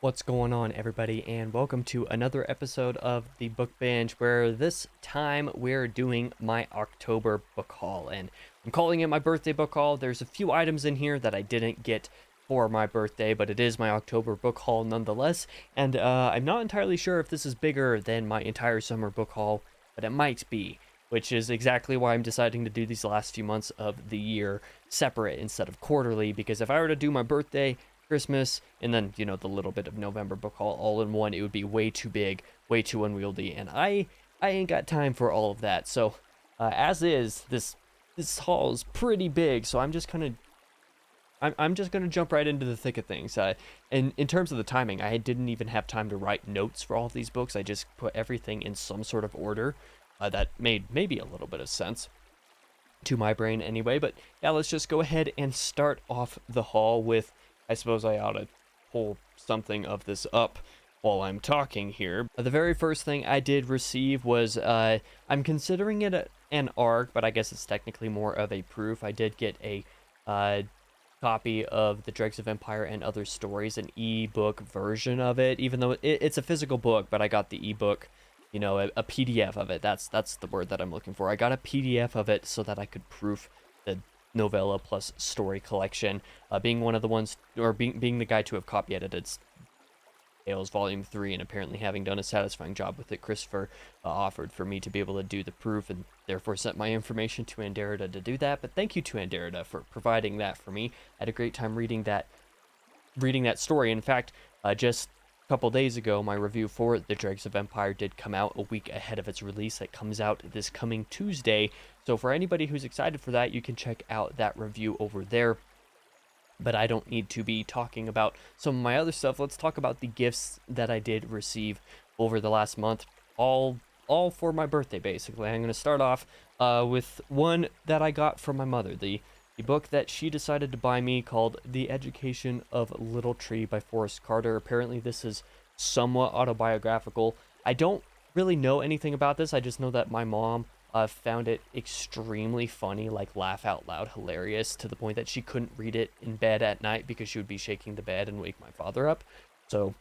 What's going on, everybody, and welcome to another episode of the Book Binge, where this time we're doing my October book haul, and I'm calling it my birthday book haul. There's a few items in here that I didn't get for my birthday, but it is my October book haul nonetheless, and I'm not entirely sure if this is bigger than my entire summer book haul, but it might be, which is exactly why I'm deciding to do these last few months of the year separate instead of quarterly, because if I were to do my birthday, Christmas, and then, the little bit of November book haul all in one, it would be way too big, way too unwieldy, and I ain't got time for all of that. So, as is, this haul is pretty big, so I'm just gonna jump right into the thick of things. And in terms of the timing, I didn't even have time to write notes for all of these books. I just put everything in some sort of order that made maybe a little bit of sense to my brain anyway. But yeah, let's just go ahead and start off the haul with, I suppose I ought to pull something of this up while I'm talking here. The very first thing I did receive was, I'm considering it an ARC, but I guess it's technically more of a proof. I did get a copy of The Dregs of Empire and Other Stories, an ebook version of it, even though it's a physical book, but I got the ebook, a PDF of it. That's the word that I'm looking for. I got a PDF of it so that I could proof the novella plus story collection, being one of the ones, or being the guy to have copy edited Tales Volume 3, and apparently having done a satisfying job with it. Christopher offered for me to be able to do the proof, and therefore sent my information to Anderida to do that. But thank you to Anderida for providing that for me. I had a great time reading that story. In fact, just a couple days ago, my review for The Dregs of Empire did come out a week ahead of its release. It comes out this coming Tuesday, so for anybody who's excited for that, you can check out that review over there. But I don't need to be talking about some of my other stuff. Let's talk about the gifts that I did receive over the last month, all for my birthday, basically. I'm going to start off with one that I got from my mother, the book that she decided to buy me, called The Education of Little Tree by Forrest Carter. Apparently this is somewhat autobiographical. I don't really know anything about this. I just know that my mom found it extremely funny, like laugh out loud hilarious, to the point that she couldn't read it in bed at night because she would be shaking the bed and wake my father up. So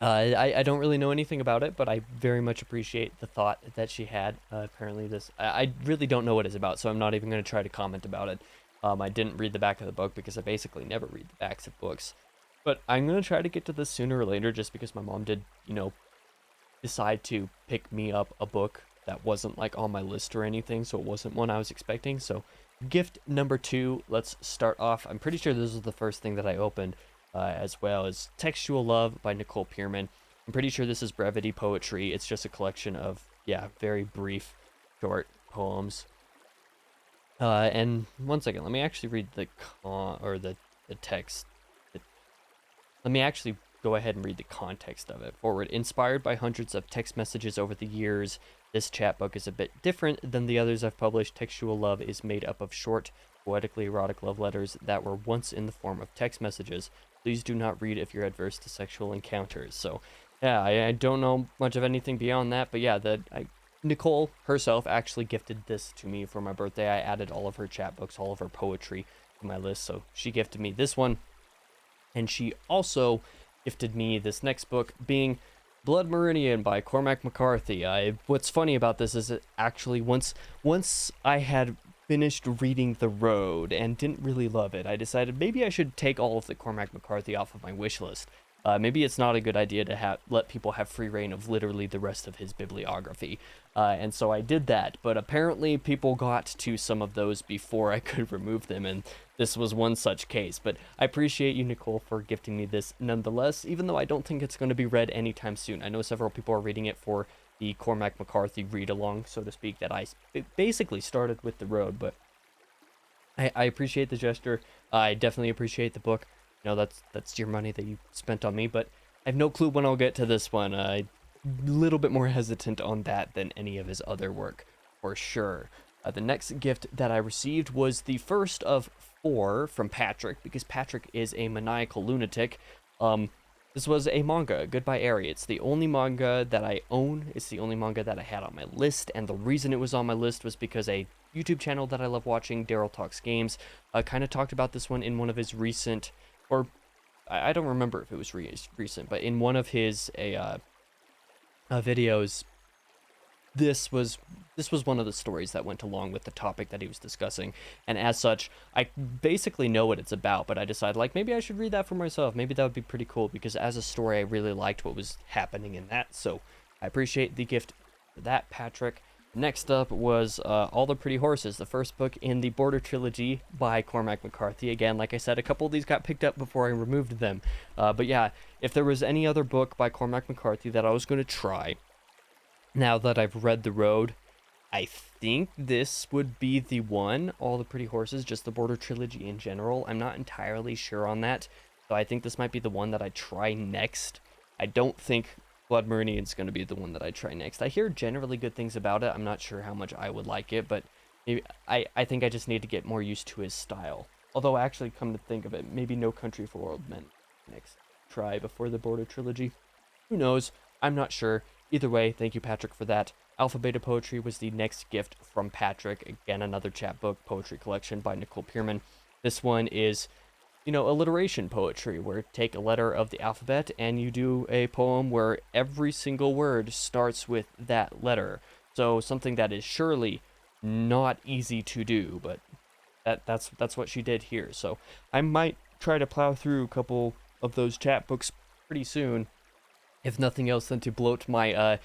I don't really know anything about it, but I very much appreciate the thought that she had. Apparently I really don't know what it's about, so I'm not even going to try to comment about it. I didn't read the back of the book because I basically never read the backs of books. But I'm going to try to get to this sooner or later, just because my mom did, decide to pick me up a book that wasn't like on my list or anything, so it wasn't one I was expecting. So gift number 2, let's start off. I'm pretty sure this was the first thing that I opened, as well as Textual Love by Nicole Pierman. I'm pretty sure this is brevity poetry. It's just a collection of, very brief, short poems. And one second, let me actually read the text. Let me actually go ahead and read the context of it. Forward. Inspired by hundreds of text messages over the years, this chapbook is a bit different than the others I've published. Textual Love is made up of short, poetically erotic love letters that were once in the form of text messages. Please do not read if you're adverse to sexual encounters. So, yeah, I don't know much of anything beyond that, but yeah, Nicole herself actually gifted this to me for my birthday. I added all of her chapbooks, all of her poetry to my list, so she gifted me this one. And she also gifted me this next book, being Blood Meridian by Cormac McCarthy. What's funny about this is that actually once I had finished reading The Road and didn't really love it, I decided maybe I should take all of the Cormac McCarthy off of my wish list. Maybe it's not a good idea to let people have free reign of literally the rest of his bibliography. And so I did that, but apparently people got to some of those before I could remove them, and this was one such case. But I appreciate you, Nicole, for gifting me this nonetheless, even though I don't think it's going to be read anytime soon. I know several people are reading it for the Cormac McCarthy read-along, so to speak, that I basically started with The Road, but I appreciate the gesture. I definitely appreciate the book. That's your money that you spent on me, but I have no clue when I'll get to this one. I'm a little bit more hesitant on that than any of his other work, for sure. The next gift that I received was the first of 4 from Patrick, because Patrick is a maniacal lunatic. This was a manga, Goodbye Eri. It's the only manga that I own. It's the only manga that I had on my list, and the reason it was on my list was because a YouTube channel that I love watching, Daryl Talks Games, kind of talked about this one in one of his recent, or I don't remember if it was recent, but in one of his videos, this was one of the stories that went along with the topic that he was discussing, and as such, I basically know what it's about, but I decided, like, maybe I should read that for myself. Maybe that would be pretty cool, because as a story, I really liked what was happening in that. So I appreciate the gift for that, Patrick. Next up was All the Pretty Horses, the first book in the Border trilogy by Cormac McCarthy. Again, like I said, a couple of these got picked up before I removed them, but yeah, if there was any other book by Cormac McCarthy that I was going to try, now that I've read The Road, I think this would be the one. All the Pretty Horses, just the Border trilogy in general. I'm not entirely sure on that, so I think this might be the one that I try next. I don't think Blood Meridian's going to be the one that I try next. I hear generally good things about it. I'm not sure how much I would like it, but maybe, I think I just need to get more used to his style. Although, actually, come to think of it, maybe No Country for Old Men next try before the Border trilogy. Who knows? I'm not sure. Either way, thank you, Patrick, for that. Alpha Beta Poetry was the next gift from Patrick. Again, another chapbook poetry collection by Nicole Pierman. This one is, alliteration poetry, where you take a letter of the alphabet and you do a poem where every single word starts with that letter. So something that is surely not easy to do, but that's what she did here. So I might try to plow through a couple of those chapbooks pretty soon, if nothing else than to bloat my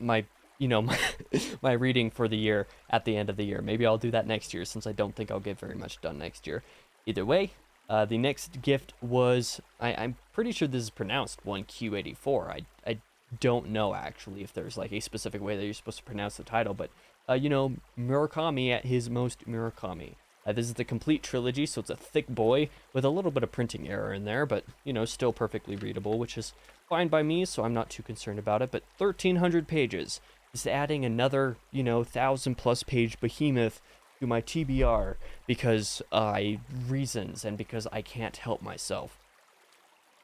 my, my reading for the year at the end of the year. Maybe I'll do that next year, since I don't think I'll get very much done next year. Either way, the next gift was, I'm pretty sure this is pronounced 1Q84. I don't know actually if there's like a specific way that you're supposed to pronounce the title, but Murakami at his most Murakami. This is the complete trilogy, so it's a thick boy with a little bit of printing error in there, but still perfectly readable, which is fine by me, so I'm not too concerned about it. But 1,300 pages is adding another 1,000+ page behemoth to my TBR because reasons and because I can't help myself.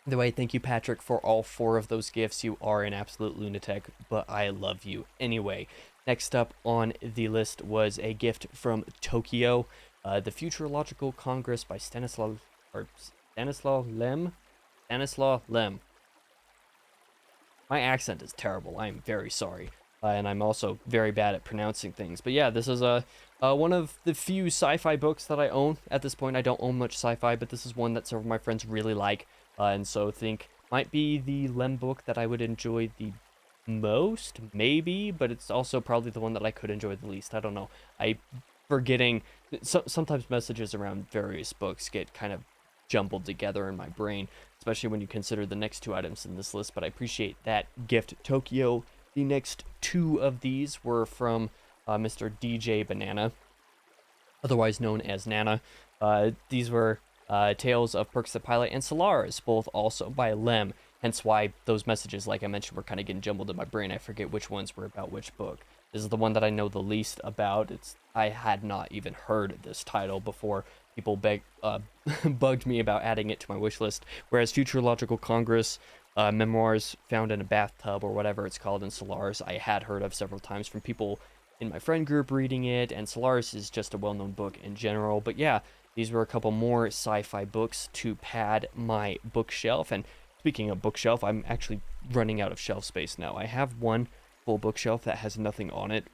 Either way, thank you, Patrick, for all 4 of those gifts. You are an absolute lunatic, but I love you anyway. Next up on the list was a gift from Tokyo, the Futurological Congress by Stanislaw Lem. Stanislaw Lem. My accent is terrible. I am very sorry. And I'm also very bad at pronouncing things. But yeah, this is one of the few sci-fi books that I own at this point. I don't own much sci-fi, but this is one that several of my friends really like. And so think might be the Lem book that I would enjoy the most, maybe, but it's also probably the one that I could enjoy the least. I don't know. Sometimes messages around various books get kind of jumbled together in my brain, especially when you consider the next 2 items in this list, but I appreciate that gift, Tokyo. The next 2 of these were from Mr. DJ Banana, otherwise known as Nana. These were Tales of Perks the Pilot and Solaris, both also by Lem, hence why those messages, like I mentioned, were kind of getting jumbled in my brain. I forget which ones were about which book. This is the one that I know the least about. I had not even heard this title before people bugged me about adding it to my wish list, whereas Futurological Congress, Memoirs Found in a Bathtub, or whatever it's called in Solaris, I had heard of several times from people in my friend group reading it, and Solaris is just a well-known book in general. But yeah, these were a couple more sci-fi books to pad my bookshelf. And speaking of bookshelf, I'm actually running out of shelf space now. I have one full bookshelf that has nothing on it,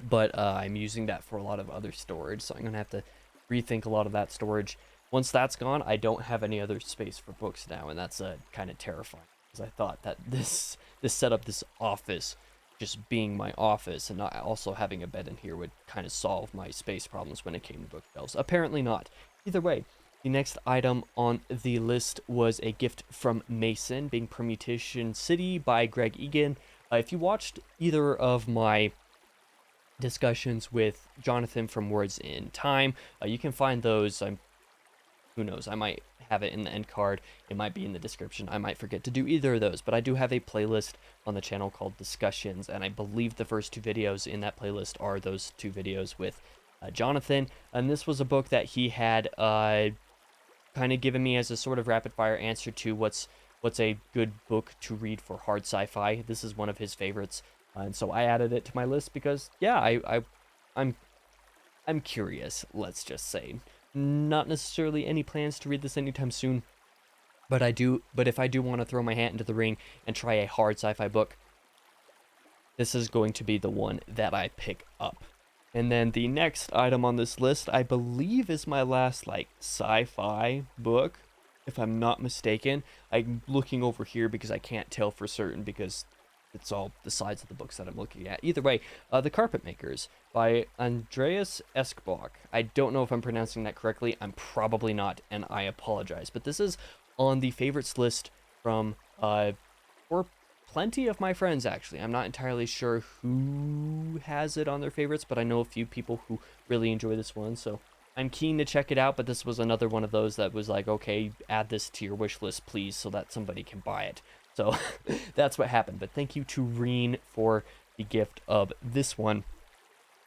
but I'm using that for a lot of other storage, so I'm gonna have to rethink a lot of that storage. Once that's gone, I don't have any other space for books now, and that's kind of terrifying, because I thought that this setup, this office, just being my office and not also having a bed in here, would kind of solve my space problems when it came to bookshelves. Apparently not. Either way, the next item on the list was a gift from Mason, being Permutation City by Greg Egan. If you watched either of my discussions with Jonathan from Words in Time, you can find those. Who knows, I might have it in the end card, it might be in the description, I might forget to do either of those, but I do have a playlist on the channel called Discussions, and I believe the first 2 videos in that playlist are those 2 videos with Jonathan. And this was a book that he had kind of given me as a sort of rapid fire answer to what's a good book to read for hard sci-fi. This is one of his favorites, and so I added it to my list because yeah, I'm curious, let's just say. Not necessarily any plans to read this anytime soon, But if I do want to throw my hat into the ring and try a hard sci-fi book, this is going to be the one that I pick up. And then the next item on this list, I believe, is my last like sci-fi book, if I'm not mistaken. I'm looking over here because I can't tell for certain because it's all the sides of the books that I'm looking at. Either way, The Carpet Makers by Andreas Eskbach. I don't know if I'm pronouncing that correctly. I'm probably not, and I apologize. But this is on the favorites list from for plenty of my friends, actually. I'm not entirely sure who has it on their favorites, but I know a few people who really enjoy this one, so I'm keen to check it out. But this was another one of those that was like, okay, add this to your wish list, please, so that somebody can buy it. So that's what happened. But thank you to Reen for the gift of this one,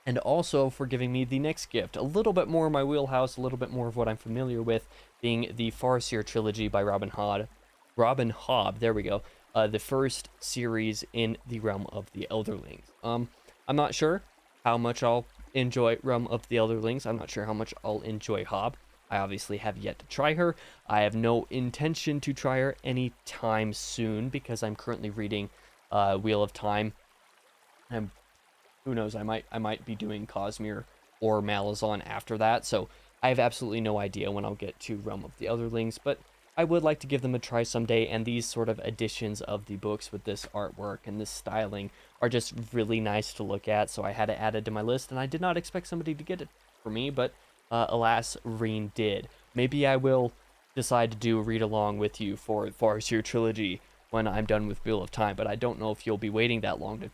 and also for giving me the next gift. A little bit more in my wheelhouse, a little bit more of what I'm familiar with, being the Farseer trilogy by Robin Hobb. Robin Hobb, there we go. The first series in the Realm of the Elderlings. I'm not sure how much I'll enjoy Realm of the Elderlings. I'm not sure how much I'll enjoy Hobb. I obviously have yet to try her. I have no intention to try her anytime soon because I'm currently reading Wheel of Time. And who knows, I might be doing Cosmere or Malazan after that. So I have absolutely no idea when I'll get to Realm of the Elderlings, but I would like to give them a try someday, and these sort of editions of the books with this artwork and this styling are just really nice to look at, so I had it added to my list, and I did not expect somebody to get it for me, but alas, Reen did. Maybe I will decide to do a read-along with you for Farseer Trilogy when I'm done with Wheel of Time, but I don't know if you'll be waiting that long to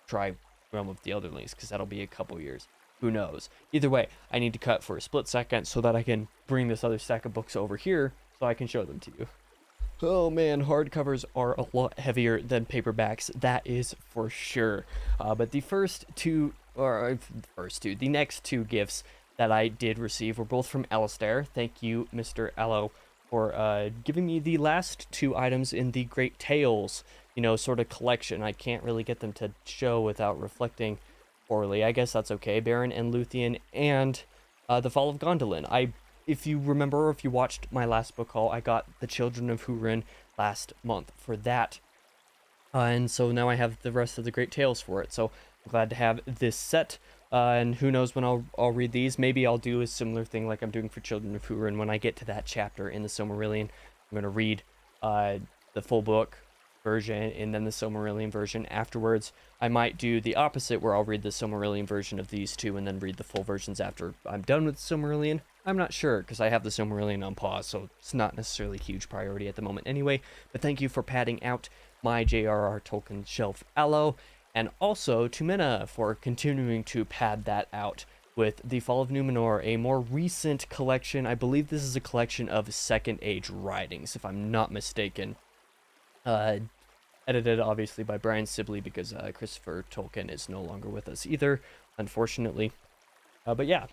try Realm of the Elderlings, because that'll be a couple years. Who knows? Either way, I need to cut for a split second so that I can bring this other stack of books over here so I can show them to you. Oh man, hardcovers are a lot heavier than paperbacks, that is for sure. But the the next two gifts that I did receive were both from Alistair. Thank you, Mr. Allo, for giving me the last two items in the Great Tales, sort of collection. I can't really get them to show without reflecting poorly. I guess that's okay. Baron and Luthien and The Fall of Gondolin. If you remember, or if you watched my last book haul, I got The Children of Húrin last month for that. And so now I have the rest of the Great Tales for it. So I'm glad to have this set. And who knows when I'll read these. Maybe I'll do a similar thing like I'm doing for Children of Húrin when I get to that chapter in the Silmarillion. I'm going to read the full book version and then the Silmarillion version afterwards. I might do the opposite where I'll read the Silmarillion version of these two and then read the full versions after I'm done with the Silmarillion. I'm not sure because I have the Silmarillion on pause, so it's not necessarily a huge priority at the moment anyway. But thank you for padding out my J.R.R. Tolkien shelf allo, and also to Minna for continuing to pad that out with The Fall of Numenor, a more recent collection. I believe this is a collection of Second Age writings, if I'm not mistaken. Edited obviously by Brian Sibley because Christopher Tolkien is no longer with us either, unfortunately. But yeah,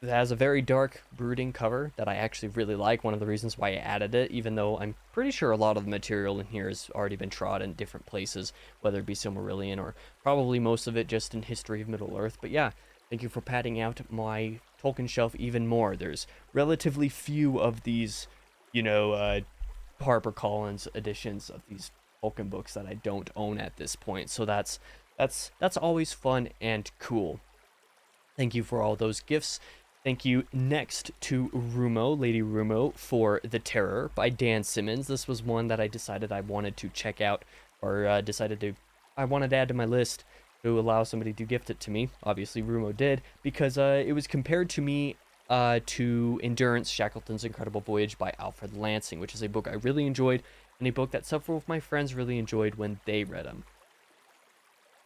it has a very dark, brooding cover that I actually really like. One of the reasons why I added it, even though I'm pretty sure a lot of the material in here has already been trod in different places, whether it be Silmarillion or probably most of it just in History of Middle-earth. But yeah, thank you for padding out my Tolkien shelf even more. There's relatively few of these, HarperCollins editions of these Tolkien books that I don't own at this point. So that's always fun and cool. Thank you for all those gifts. Thank you next to Rumo, Lady Rumo, for The Terror by Dan Simmons. This was one that I decided I wanted to check out, or I wanted to add to my list to allow somebody to gift it to me. Obviously, Rumo did, because it was compared to me to Endurance, Shackleton's Incredible Voyage by Alfred Lansing, which is a book I really enjoyed, and a book that several of my friends really enjoyed when they read them.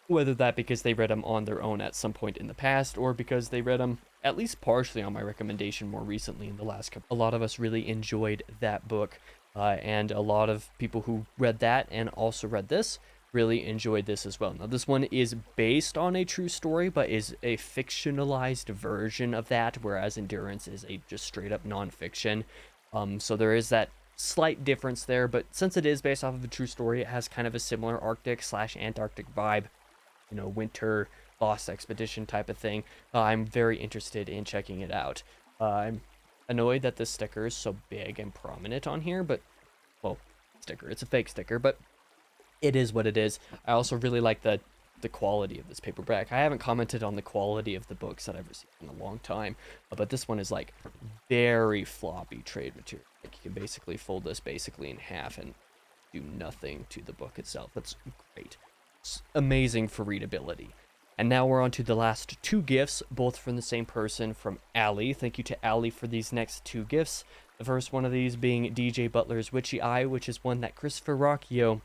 Whether that because they read them on their own at some point in the past, or because they read them at least partially on my recommendation more recently in the last couple. A lot of us really enjoyed that book, and a lot of people who read that and also read this really enjoyed this as well. Now, this one is based on a true story, but is a fictionalized version of that, whereas Endurance is a just straight up nonfiction. So there is that slight difference there, but since it is based off of a true story, it has kind of a similar Arctic/Antarctic vibe, winter lost expedition type of thing. I'm very interested in checking it out. I'm annoyed that the sticker is so big and prominent on here, but well, sticker. It's a fake sticker, but it is what it is. I also really like the quality of this paperback. I haven't commented on the quality of the books that I've received in a long time, but this one is like very floppy trade material. Like you can basically fold this basically in half and do nothing to the book itself. That's great. It's amazing for readability. And now we're on to the last two gifts, both from the same person, from Allie. Thank you to Allie for these next two gifts. The first one of these being DJ Butler's Witchy Eye, which is one that Christopher Rocchio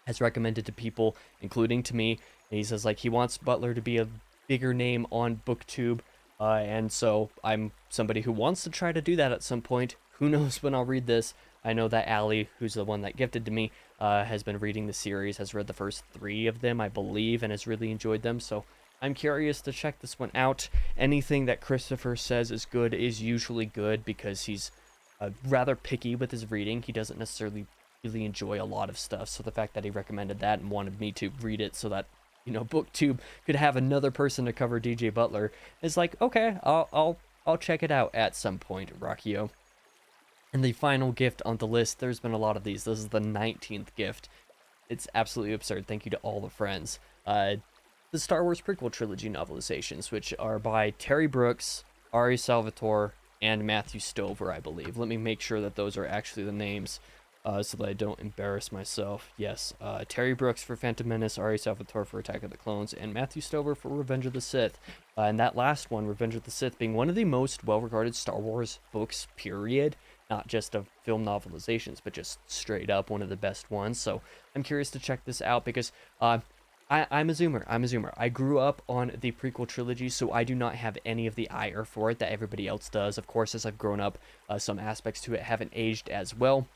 has recommended to people, including to me. And he says like he wants Butler to be a bigger name on BookTube, and so I'm somebody who wants to try to do that at some point. Who knows when I'll read this? I know that Allie, who's the one that gifted to me, has been reading the series, has read the first 3 of them, I believe, and has really enjoyed them. So I'm curious to check this one out. Anything that Christopher says is good is usually good because he's rather picky with his reading. He doesn't necessarily really enjoy a lot of stuff, so the fact that he recommended that and wanted me to read it so that, you know, BookTube could have another person to cover DJ Butler is like, okay, I'll check it out at some point, Rocchio. And the final gift on the list, there's been a lot of these. This is the 19th gift. It's absolutely absurd. Thank you to all the friends. The Star Wars prequel trilogy novelizations, which are by Terry Brooks, Ari Salvatore, and Matthew Stover, I believe. Let me make sure that those are actually the names, so that I don't embarrass myself. Yes, Terry Brooks for Phantom Menace, Ari Salvatore for Attack of the Clones, and Matthew Stover for Revenge of the Sith. And that last one, Revenge of the Sith, being one of the most well-regarded Star Wars books, period. Not just of film novelizations, but just straight up one of the best ones. So I'm curious to check this out because I'm a Zoomer. I grew up on the prequel trilogy, so I do not have any of the ire for it that everybody else does. Of course, as I've grown up, some aspects to it haven't aged as well.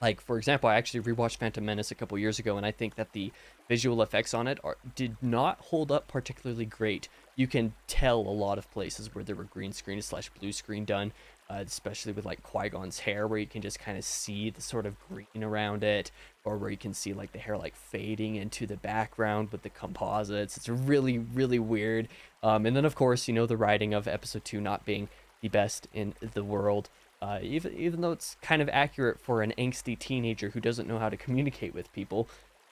Like, for example, I actually rewatched Phantom Menace a couple years ago, and I think that the visual effects on it did not hold up particularly great. You can tell a lot of places where there were green screen / blue screen done, especially with like Qui-Gon's hair, where you can just kind of see the sort of green around it, or where you can see like the hair like fading into the background with the composites. It's really, really weird. And then of course, you know, the writing of episode 2 not being the best in the world. Even though it's kind of accurate for an angsty teenager who doesn't know how to communicate with people.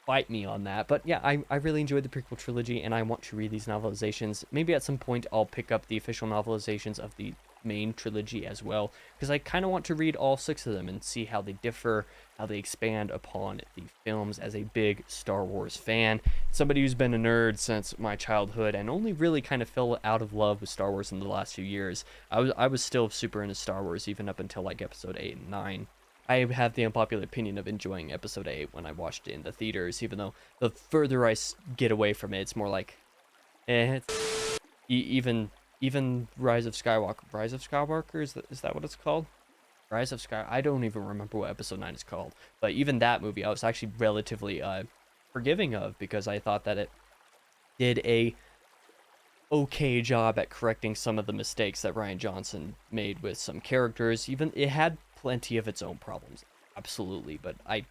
Fight me on that. But yeah, I really enjoyed the prequel trilogy, and I want to read these novelizations. Maybe at some point I'll pick up the official novelizations of the main trilogy as well, because I kind of want to read all 6 of them and see how they differ, how they expand upon the films. As a big Star Wars fan, somebody who's been a nerd since my childhood and only really kind of fell out of love with Star Wars in the last few years. I was still super into Star Wars even up until like episode 8 and 9. I have the unpopular opinion of enjoying episode 8 when I watched it in the theaters, even though the further I get away from it, it's more like, even Rise of Skywalker, is that what it's called? Rise of Sky, I don't even remember what episode 9 is called, but even that movie I was actually relatively forgiving of, because I thought that it did a okay job at correcting some of the mistakes that Rian Johnson made with some characters. Even it had plenty of its own problems, absolutely, but I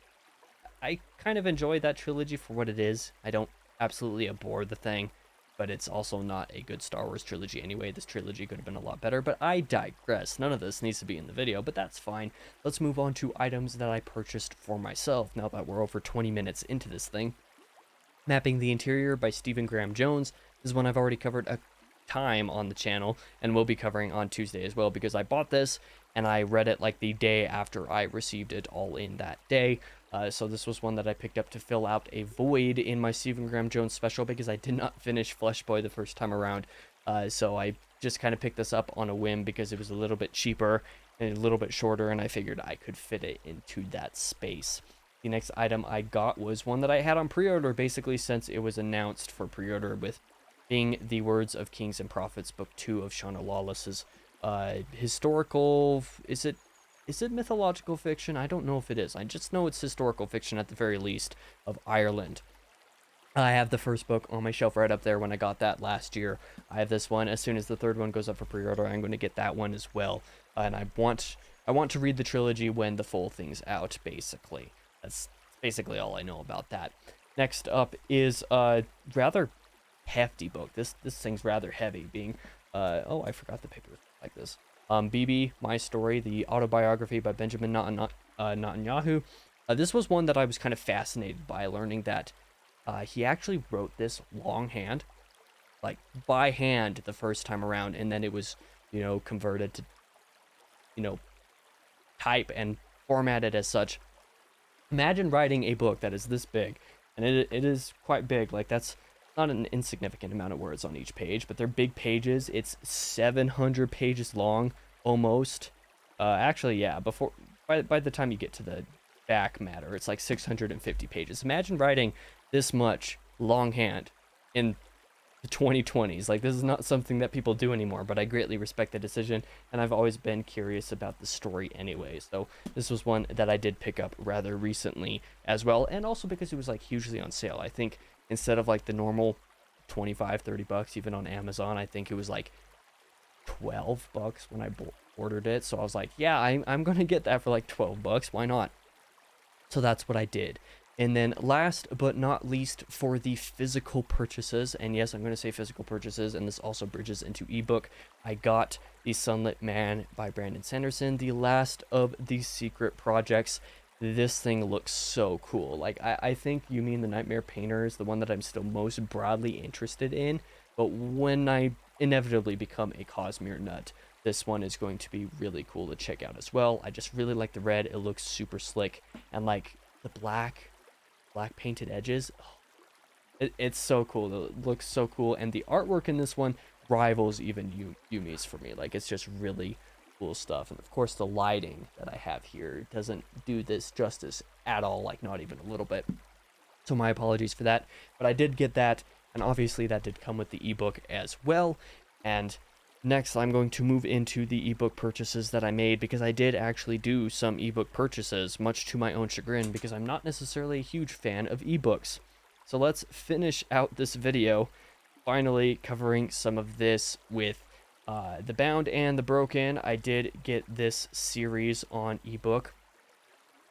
kind of enjoy that trilogy for what it is. I don't absolutely abhor the thing, but it's also not a good Star Wars trilogy anyway. This trilogy could have been a lot better, but I digress. None of this needs to be in the video, but that's fine. Let's move on to items that I purchased for myself now that we're over 20 minutes into this thing. Mapping the Interior by Stephen Graham Jones is one I've already covered a time on the channel, and will be covering on Tuesday as well, because I bought this and I read it like the day after I received it all in that day. So this was one that I picked up to fill out a void in my Stephen Graham Jones special, because I did not finish Flesh Boy the first time around. So I just kind of picked this up on a whim because it was a little bit cheaper and a little bit shorter, and I figured I could fit it into that space. The next item I got was one that I had on pre-order basically since it was announced for pre-order, with being The Words of Kings and Prophets, Book 2 of Shauna Lawless's historical, is it mythological fiction? I don't know if it is. I just know it's historical fiction at the very least, of Ireland. I have the first book on my shelf right up there when I got that last year. I have this one. As soon as the third one goes up for pre-order, I'm going to get that one as well. And I want to read the trilogy when the full thing's out, basically. That's basically all I know about that. Next up is a rather hefty book. This thing's rather heavy, being I forgot the paper like this. BB, My Story, the autobiography by Benjamin Netanyahu. This was one that I was kind of fascinated by, learning that he actually wrote this longhand, like by hand the first time around, and then it was, converted to, you know, type and formatted as such. Imagine writing a book that is this big, and it is quite big. Like, that's not an insignificant amount of words on each page, but they're big pages. It's 700 pages long, almost. Actually, yeah. By the time you get to the back matter, it's like 650 pages. Imagine writing this much longhand in the 2020s. Like, this is not something that people do anymore, but I greatly respect the decision, and I've always been curious about the story anyway. So this was one that I did pick up rather recently as well, and also because it was like hugely on sale. I think instead of like the normal 25-30 bucks even on Amazon, I think it was like 12 bucks when I ordered it. So I was like, yeah, I'm gonna get that for like 12 bucks, why not? So that's what I did. And then last but not least, for the physical purchases, and yes, I'm going to say physical purchases, and this also bridges into ebook, I got The Sunlit Man by Brandon Sanderson, the last of these secret projects. This thing looks so cool. Like, I think You Mean the Nightmare Painter is the one that I'm still most broadly interested in, but when I inevitably become a Cosmere nut, this one is going to be really cool to check out as well. I just really like the red. It looks super slick, and like the black painted edges, it's so cool. It looks so cool, and the artwork in this one rivals even Yumi's for me. Like, it's just really cool stuff. And of course, the lighting that I have here doesn't do this justice at all, like not even a little bit. So my apologies for that, but I did get that, and obviously that did come with the ebook as well. And next, I'm going to move into the ebook purchases that I made, because I did actually do some ebook purchases, much to my own chagrin, because I'm not necessarily a huge fan of ebooks. So let's finish out this video, finally covering some of this with The Bound and the Broken. I did get this series on ebook.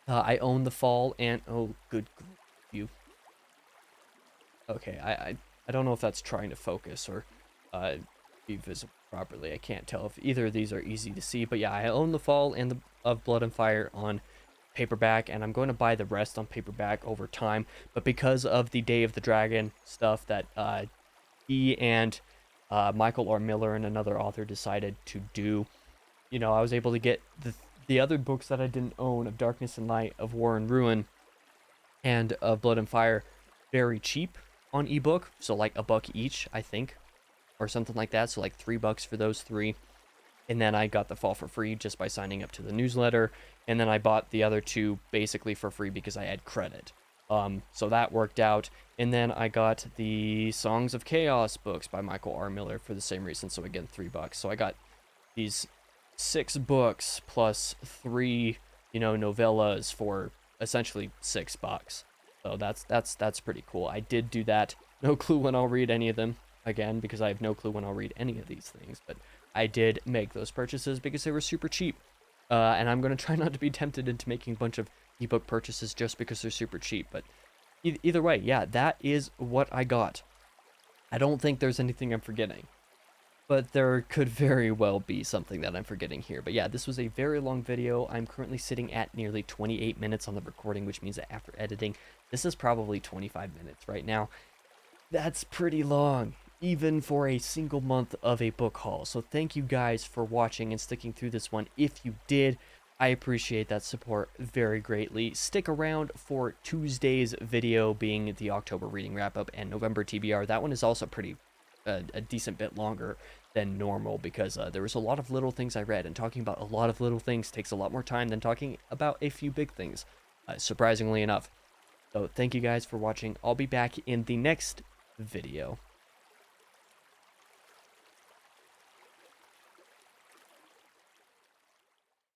I own The Fall and... Oh, good you. Okay, I don't know if that's trying to focus or be visible properly. I can't tell if either of these are easy to see, but yeah, I own The Fall and of Blood and Fire on paperback, and I'm going to buy the rest on paperback over time. But because of the Day of the Dragon stuff that he and Michael R. Miller and another author decided to do, I was able to get the other books that I didn't own, of Darkness and Light, of War and Ruin, and of Blood and Fire, very cheap on ebook. So like $1 each, I think, or something like that. So like $3 for those three. And then I got The Fall for free just by signing up to the newsletter. And then I bought the other two basically for free because I had credit. So that worked out. And then I got the Songs of Chaos books by Michael R. Miller for the same reason. So again, $3. So I got these 6 books plus 3, novellas for essentially $6. So that's pretty cool. I did do that. No clue when I'll read any of them, again, because I have no clue when I'll read any of these things. But I did make those purchases because they were super cheap. And I'm going to try not to be tempted into making a bunch of ebook purchases just because they're super cheap. But either way, yeah, that is what I got. I don't think there's anything I'm forgetting, but there could very well be something that I'm forgetting here. But yeah, this was a very long video. I'm currently sitting at nearly 28 minutes on the recording, which means that after editing, this is probably 25 minutes right now. That's pretty long, even for a single month of a book haul. So thank you guys for watching and sticking through this one. If you did, I appreciate that support very greatly. Stick around for Tuesday's video, being the October reading wrap-up, and November TBR. That one is also pretty a decent bit longer than normal, because there was a lot of little things I read, and talking about a lot of little things takes a lot more time than talking about a few big things, surprisingly enough. So thank you guys for watching. I'll be back in the next video.